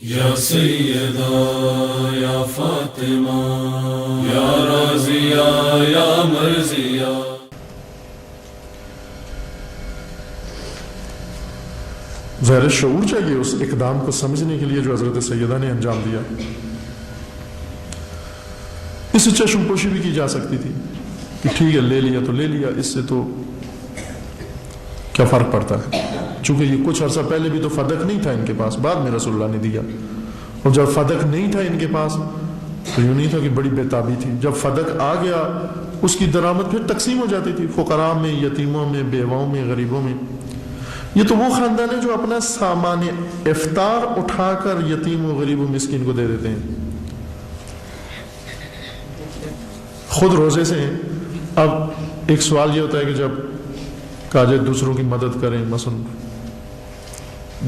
یا سیدہ یا فاطمہ یا رازیہ یا مرضیہ. ظاہر شعور چاہیے اس اقدام کو سمجھنے کے لیے جو حضرت سیدہ نے انجام دیا. اس سے چشم پوشی بھی کی جا سکتی تھی کہ ٹھیک ہے لے لیا تو لے لیا، اس سے تو کیا فرق پڑتا ہے. چونکہ یہ کچھ عرصہ پہلے بھی تو فدق نہیں تھا ان کے پاس، بعد میں رسول اللہ نے دیا. اور جب فدق نہیں تھا ان کے پاس تو یوں نہیں تھا کہ بڑی بےتابی تھی. جب فدق آ گیا اس کی درآمد پھر تقسیم ہو جاتی تھی، فقراء میں، یتیموں میں، بیواؤں میں، غریبوں میں. یہ تو وہ خاندان ہے جو اپنا سامان افطار اٹھا کر یتیم و غریب و مسکین کو دے دیتے ہیں. خود روزے سے ہیں. اب ایک سوال یہ ہوتا ہے کہ جب کہا جائے دوسروں کی مدد کریں، مثلا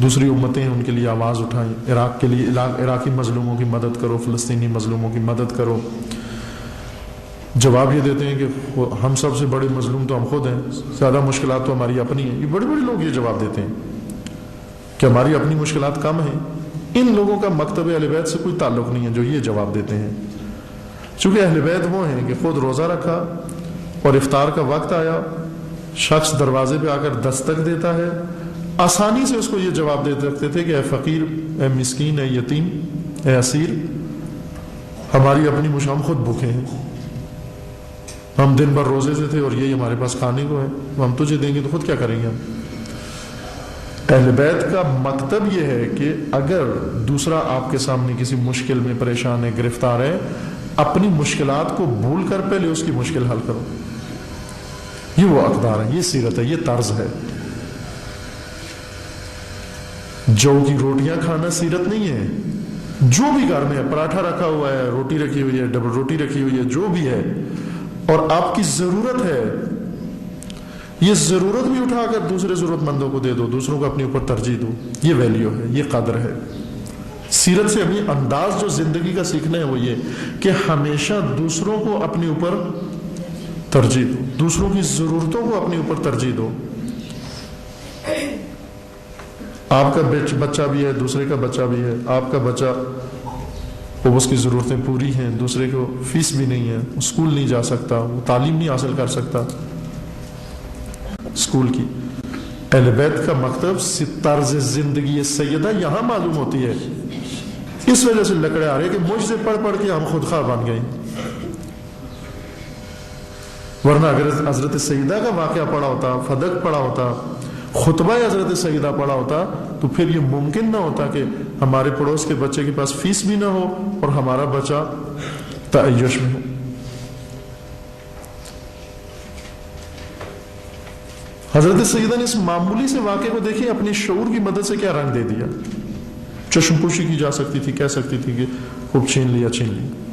دوسری امتیں ہیں ان کے لیے آواز اٹھائیں، عراق کے لیے عراقی مظلوموں کی مدد کرو، فلسطینی مظلوموں کی مدد کرو. جواب یہ دیتے ہیں کہ ہم سب سے بڑے مظلوم تو ہم خود ہیں، زیادہ مشکلات تو ہماری اپنی ہیں. یہ بڑے بڑے لوگ یہ جواب دیتے ہیں کہ ہماری اپنی مشکلات کم ہیں. ان لوگوں کا مکتب اہل بیت سے کوئی تعلق نہیں ہے جو یہ جواب دیتے ہیں. چونکہ اہل بیت وہ ہیں کہ خود روزہ رکھا اور افطار کا وقت آیا، شخص دروازے پہ آ کر دستک دیتا ہے، آسانی سے اس کو یہ جواب دے سکتے تھے کہ اے فقیر، اے مسکین، اے یتیم، اے اسیر، ہماری اپنی ہم خود بھوکے ہیں، ہم دن بھر روزے سے تھے اور یہی ہمارے پاس کھانے کو ہے، ہم تجھے دیں گے تو خود کیا کریں گے ہم. اہل بیت کا مکتب یہ ہے کہ اگر دوسرا آپ کے سامنے کسی مشکل میں پریشان ہے، گرفتار ہے، اپنی مشکلات کو بھول کر پہلے اس کی مشکل حل کرو. یہ وہ اقدار ہے، یہ سیرت ہے، یہ طرز ہے. جو کی روٹیاں کھانا سیرت نہیں ہے. جو بھی گھر میں ہے، پراٹھا رکھا ہوا ہے، روٹی رکھی ہوئی ہے، ڈبل روٹی رکھی ہوئی ہے، جو بھی ہے اور آپ کی ضرورت ہے، یہ ضرورت بھی اٹھا کر دوسرے ضرورت مندوں کو دے دو، دوسروں کو اپنے اوپر ترجیح دو. یہ ویلیو ہے، یہ قدر ہے. سیرت سے ابھی انداز جو زندگی کا سیکھنا ہے وہ یہ کہ ہمیشہ دوسروں کو اپنے اوپر ترجیح دو، دوسروں کی ضرورتوں کو اپنے اوپر ترجیح دو. آپ کا بچہ بھی ہے، دوسرے کا بچہ بھی ہے. آپ کا بچہ وہ اس کی ضرورتیں پوری ہیں، دوسرے کو فیس بھی نہیں ہے، وہ اسکول نہیں جا سکتا، وہ تعلیم نہیں حاصل کر سکتا اسکول کی. اہل بیت کا مکتب طرز زندگی سیدہ یہاں معلوم ہوتی ہے. اس وجہ سے لکڑے آ رہے کہ مجھ سے پڑھ پڑھ کے ہم خود خواہ بن گئے. ورنہ اگر حضرت سیدہ کا واقعہ پڑھا ہوتا، فدق پڑھا ہوتا، خطبہ حضرت سیدہ پڑھا ہوتا، تو پھر یہ ممکن نہ ہوتا کہ ہمارے پڑوس کے بچے کے پاس فیس بھی نہ ہو اور ہمارا بچہ تعیش میں ہو. حضرت سیدہ نے اس معمولی سے واقعے کو دیکھیں اپنے شعور کی مدد سے کیا رنگ دے دیا. چشم پوشی کی جا سکتی تھی، کہہ سکتی تھی کہ خوب چھین لیا.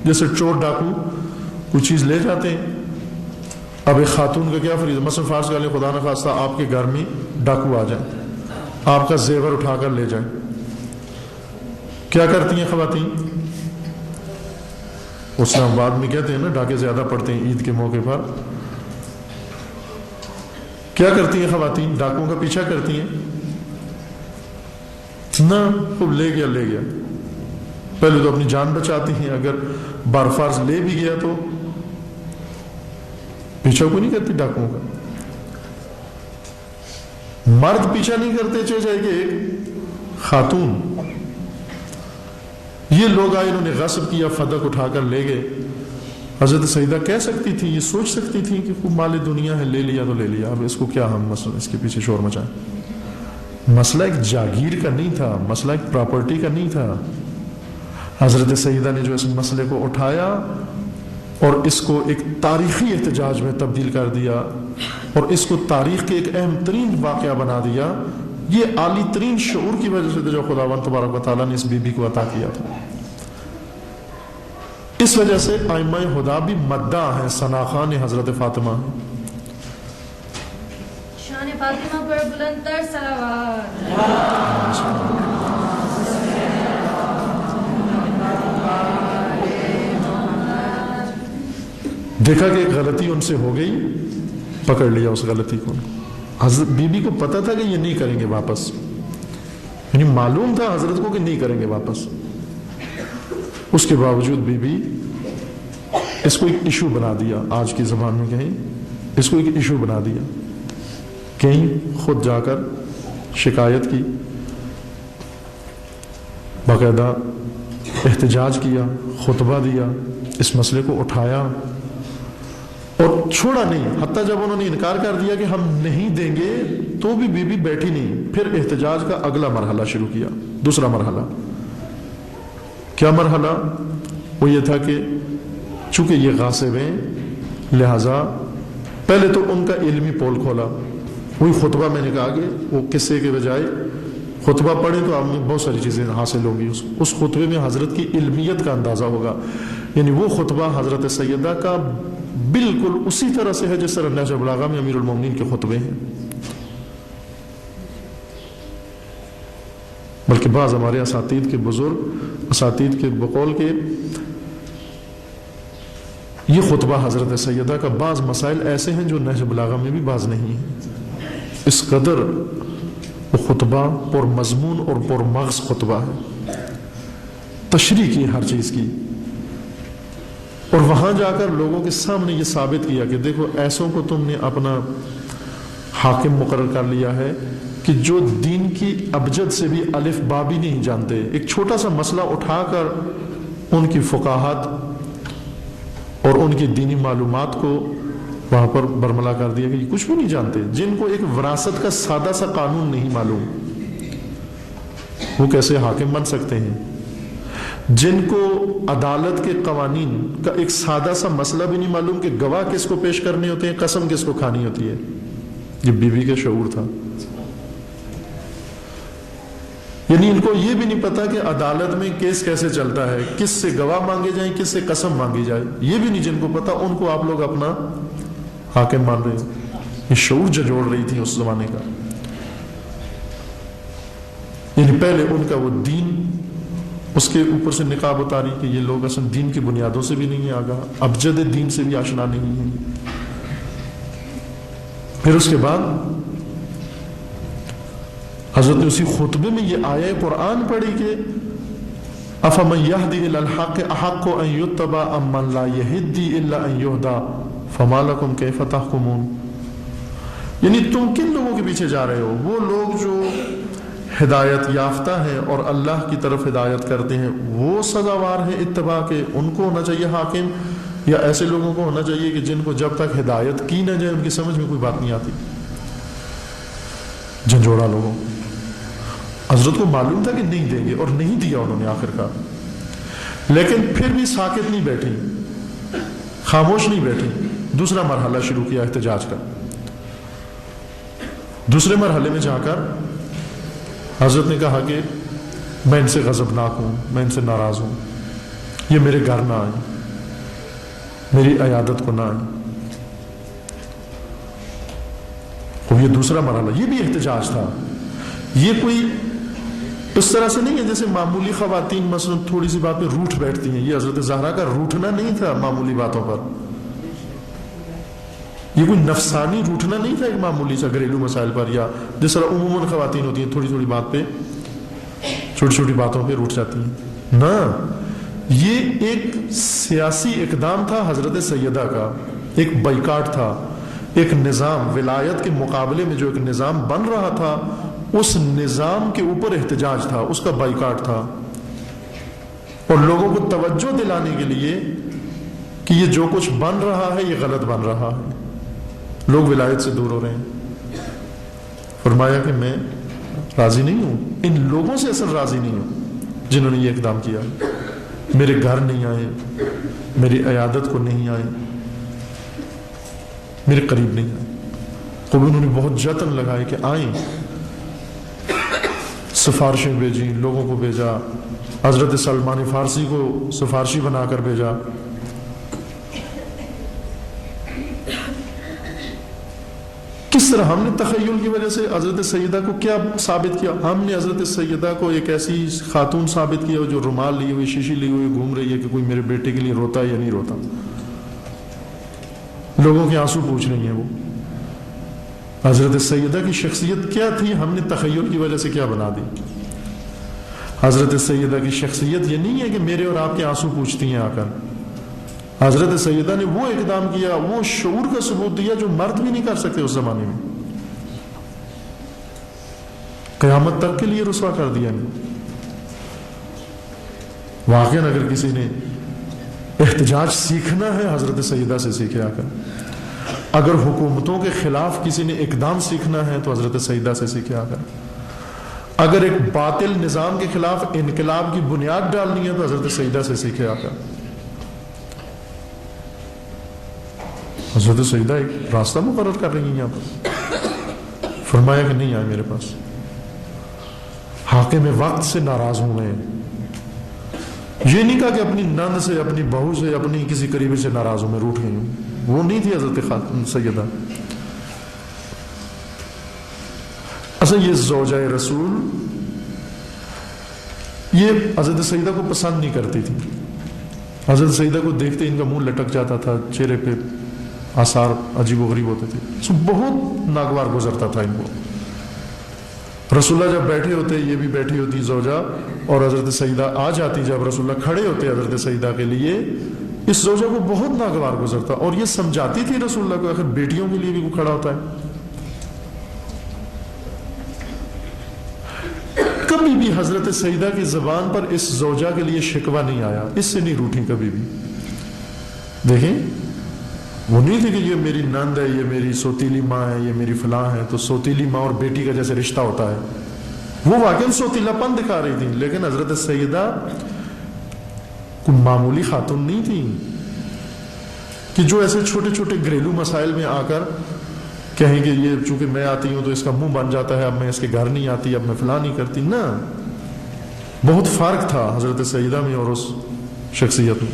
جیسے چور ڈاکو کوئی چیز لے جاتے ہیں. اب ایک خاتون کا کیا فریضہ، مثلا فرض کر لیں خدا نہ خواستہ آپ کے گھر میں ڈاکو آ جائیں، آپ کا زیور اٹھا کر لے جائیں، کیا کرتی ہیں خواتین؟ اسلام آباد میں کہتے ہیں نا ڈاکے زیادہ پڑتے ہیں عید کے موقع پر. کیا کرتی ہیں خواتین؟ ڈاکوں کا پیچھا کرتی ہیں نہ، خوب لے گیا. پہلے تو اپنی جان بچاتی ہیں، اگر برفرض لے بھی گیا تو پیچھا کو نہیں کرتی ڈاکوں کا. مرد پیچھا نہیں کرتے چاہے کہ ایک خاتون. یہ لوگ آئے، انہوں نے غصب کیا، فدق اٹھا کر لے گئے. حضرت سیدہ کہہ سکتی تھی، یہ سوچ سکتی تھی کہ خوب مال دنیا ہے، لے لیا تو لے لیا، اب اس کو کیا ہم مثلا اس کے پیچھے شور مچائیں. مسئلہ ایک جاگیر کا نہیں تھا، مسئلہ ایک پراپرٹی کا نہیں تھا. حضرت سیدہ نے جو اس مسئلے کو اٹھایا اور اس کو ایک تاریخی احتجاج میں تبدیل کر دیا اور اس کو تاریخ کے ایک اہم ترین واقعہ بنا دیا، یہ عالی ترین شعور کی وجہ سے جو خداوند تبارک و تعالیٰ نے اس بی بی کو عطا کیا تھا. اس وجہ سے ائمہ ہدا بھی مداح ہیں، ثناخوان حضرت فاطمہ ہیں. شان فاطمہ پر بلند تر صلوات. دیکھا کہ ایک غلطی ان سے ہو گئی، پکڑ لیا اس غلطی کو. حضرت بی بی کو پتا تھا کہ یہ نہیں کریں گے واپس. یعنی معلوم تھا حضرت کو کہ نہیں کریں گے واپس، اس کے باوجود بی بی اس کو ایک ایشو بنا دیا، آج کی زبان میں کہیں اس کو ایک ایشو بنا دیا، کہیں خود جا کر شکایت کی، باقاعدہ احتجاج کیا، خطبہ دیا، اس مسئلے کو اٹھایا اور چھوڑا نہیں، حتیٰ جب انہوں نے انکار کر دیا کہ ہم نہیں دیں گے تو بھی بی بی بیٹھی نہیں، پھر احتجاج کا اگلا مرحلہ شروع کیا، دوسرا مرحلہ۔ کیا مرحلہ؟ وہ یہ تھا کہ چونکہ یہ غاصب ہیں لہذا پہلے تو ان کا علمی پول کھولا، وہی خطبہ میں نے کہا کہ وہ قصے کے بجائے خطبہ پڑھیں تو آپ میں بہت ساری چیزیں حاصل ہوں گی، اس خطبے میں حضرت کی علمیت کا اندازہ ہوگا، یعنی وہ خطبہ حضرت سیدہ کا بالکل اسی طرح سے ہے جس طرح نہج البلاغہ میں امیر المومنین کے خطبے ہیں، بلکہ بعض ہمارے اساتید کے بزرگ اساتید کے بقول کے یہ خطبہ حضرت سیدہ کا بعض مسائل ایسے ہیں جو نہج البلاغہ میں بھی بعض نہیں ہیں، اس قدر وہ خطبہ پر مضمون اور پر مغز خطبہ ہے، تشریح کی ہر چیز کی، اور وہاں جا کر لوگوں کے سامنے یہ ثابت کیا کہ دیکھو ایسوں کو تم نے اپنا حاکم مقرر کر لیا ہے کہ جو دین کی ابجد سے بھی الف با بھی نہیں جانتے، ایک چھوٹا سا مسئلہ اٹھا کر ان کی فقاہت اور ان کی دینی معلومات کو وہاں پر برملا کر دیا کہ یہ کچھ بھی نہیں جانتے، جن کو ایک وراثت کا سادہ سا قانون نہیں معلوم وہ کیسے حاکم بن سکتے ہیں، جن کو عدالت کے قوانین کا ایک سادہ سا مسئلہ بھی نہیں معلوم کہ گواہ کس کو پیش کرنے ہوتے ہیں، قسم کس کو کھانی ہوتی ہے۔ یہ بی بی کا شعور تھا، یعنی ان کو یہ بھی نہیں پتا کہ عدالت میں کیس کیسے چلتا ہے، کس سے گواہ مانگے جائیں، کس سے قسم مانگی جائے، یہ بھی نہیں جن کو پتا، ان کو آپ لوگ اپنا حاکم مان رہے ہیں۔ یہ شعور جھنجھوڑ رہی تھی اس زمانے کا، یعنی پہلے ان کا وہ دین، اس کے اوپر سے نقاب اتاری کہ یہ لوگ اصل دین کی بنیادوں سے بھی نہیں ہے آگاہ، ابجد دین سے بھی آشنا نہیں ہے۔ پھر اس کے بعد حضرت نے اسی خطبے میں یہ آیہ قرآن پڑھی کہ افمن یہدی الی الحق احق ان یتبع امن لا یہدی الا ان یہدی فما لکم کیف تحکمون، یعنی تم کن لوگوں کے پیچھے جا رہے ہو؟ وہ لوگ جو ہدایت یافتہ ہیں اور اللہ کی طرف ہدایت کرتے ہیں وہ سزاوار ہیں اتباع کے، ان کو ہونا چاہیے حاکم، یا ایسے لوگوں کو ہونا چاہیے کہ جن کو جب تک ہدایت کی نہ جائے ان کی سمجھ میں کوئی بات نہیں آتی؟ جھنجھوڑا لوگوں، حضرت کو معلوم تھا کہ نہیں دیں گے اور نہیں دیا انہوں نے آخر کار، لیکن پھر بھی ساکت نہیں بیٹھی، خاموش نہیں بیٹھی، دوسرا مرحلہ شروع کیا احتجاج کا۔ دوسرے مرحلے میں جا کر حضرت نے کہا کہ میں ان سے غضبناک ہوں، میں ان سے ناراض ہوں، یہ میرے گھر نہ آئیں، میری عیادت کو نہ آئیں۔ اور یہ دوسرا مرحلہ، یہ بھی احتجاج تھا، یہ کوئی اس طرح سے نہیں ہے جیسے معمولی خواتین مثلا تھوڑی سی بات پہ روٹھ بیٹھتی ہیں، یہ حضرت زہرا کا روٹھنا نہیں تھا معمولی باتوں پر، یہ کوئی نفسانی روٹھنا نہیں تھا ایک معمولی سا گھریلو مسائل پر، یا جس طرح عموماً خواتین ہوتی ہیں تھوڑی تھوڑی بات پہ، چھوٹی چھوٹی باتوں پہ روٹھ جاتی ہیں، نہ، یہ ایک سیاسی اقدام تھا حضرت سیدہ کا، ایک بائیکاٹ تھا، ایک نظام ولایت کے مقابلے میں جو ایک نظام بن رہا تھا اس نظام کے اوپر احتجاج تھا، اس کا بائیکاٹ تھا، اور لوگوں کو توجہ دلانے کے لیے کہ یہ جو کچھ بن رہا ہے یہ غلط بن رہا ہے، لوگ ولایت سے دور ہو رہے ہیں۔ فرمایا کہ میں راضی نہیں ہوں، ان لوگوں سے اصل راضی نہیں ہوں جنہوں نے یہ اقدام کیا، میرے گھر نہیں آئے، میری عیادت کو نہیں آئے، میرے قریب نہیں آئے، تو انہوں نے بہت جتن لگائے کہ آئیں، سفارشیں بھیجی، لوگوں کو بھیجا، حضرت سلمان فارسی کو سفارشی بنا کر بھیجا۔ کس طرح ہم نے تخیل کی وجہ سے حضرت سیدہ کو کیا ثابت کیا؟ ہم نے حضرت سیدہ کو ایک ایسی خاتون ثابت کیا جو رومال لی ہوئی، شیشی لی ہوئی گھوم رہی ہے کہ کوئی میرے بیٹے کے لیے روتا ہے یا نہیں روتا، لوگوں کے آنسو پوچھ رہی ہیں وہ۔ حضرت سیدہ کی شخصیت کیا تھی ہم نے تخیل کی وجہ سے کیا بنا دی؟ حضرت سیدہ کی شخصیت یہ نہیں ہے کہ میرے اور آپ کے آنسو پوچھتی ہیں آ کر. حضرت سیدہ نے وہ اقدام کیا، وہ شعور کا ثبوت دیا جو مرد بھی نہیں کر سکتے اس زمانے میں. قیامت تک کے لیے رسوا کر دیا نہیں. واقعاً اگر کسی نے احتجاج سیکھنا ہے حضرت سیدہ سے سیکھے آ کر. اگر حکومتوں کے خلاف کسی نے اقدام سیکھنا ہے تو حضرت سیدہ سے سیکھے آ کر. اگر ایک باطل نظام کے خلاف انقلاب کی بنیاد ڈالنی ہے تو حضرت سیدہ سے سیکھے آ کر. حضرت سیدہ ایک راستہ مقرر کر رہی ہیں یہاں پر. فرمایا کہ نہیں آئے میرے پاس، حاکم وقت سے ناراض ہوں میں. یہ نہیں کہا کہ اپنی نند سے، اپنی بہو سے، اپنی کسی قریبی سے ناراض ہوں میں، روٹھ گئی ہوں. وہ نہیں تھی حضرت سیدہ. اصل یہ زوجہ رسول یہ حضرت سیدہ کو پسند نہیں کرتی تھی. حضرت سیدہ کو دیکھتے ان کا منہ لٹک جاتا تھا، چہرے پہ آثار عجیب و غریب ہوتے تھے. سو بہت ناگوار گزرتا تھا ان کو. رسول اللہ جب بیٹھے ہوتے، یہ بھی بیٹھی ہوتی زوجہ، اور حضرت سیدہ آ جاتی جب رسول اللہ کھڑے ہوتے حضرت سیدہ کے لیے، اس زوجہ کو بہت ناگوار گزرتا. اور یہ سمجھاتی تھی رسول اللہ کو، آخر بیٹیوں کے لیے بھی کوئی کھڑا ہوتا ہے. کبھی بھی حضرت سیدہ کی زبان پر اس زوجہ کے لیے شکوہ نہیں آیا، اس سے نہیں روٹھی کبھی بھی. دیکھیں، وہ نہیں تھی کہ یہ میری نند ہے، یہ میری سوتیلی ماں ہے، یہ میری فلاں ہے. تو سوتیلی ماں اور بیٹی کا جیسے رشتہ ہوتا ہے، وہ واقعی سوتیلا پن دکھا رہی تھی. لیکن حضرت سیدہ کوئی معمولی خاتون نہیں تھی کہ جو ایسے چھوٹے چھوٹے گھریلو مسائل میں آ کر کہیں کہ یہ چونکہ میں آتی ہوں تو اس کا منہ بن جاتا ہے، اب میں اس کے گھر نہیں آتی، اب میں فلاں نہیں کرتی. نہ، بہت فرق تھا حضرت سیدہ میں اور اس شخصیت میں.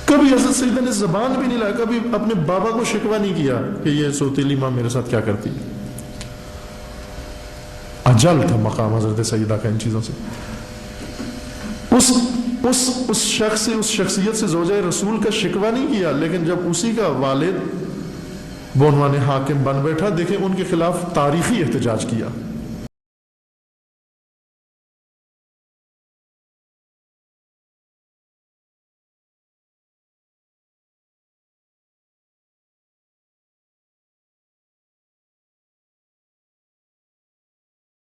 کبھی حضرت سیدہ نے زبان بھی نہیں لایا، کبھی اپنے بابا کو شکوہ نہیں کیا کہ یہ سوتیلی ماں میرے ساتھ کیا کرتی. اجل تھا مقام حضرت سیدہ کا ان چیزوں سے. اس شخص سے، اس شخصیت سے زوجہ رسول کا شکوہ نہیں کیا. لیکن جب اسی کا والد بعنوان حاکم بن بیٹھا، دیکھیں ان کے خلاف تاریخی احتجاج کیا.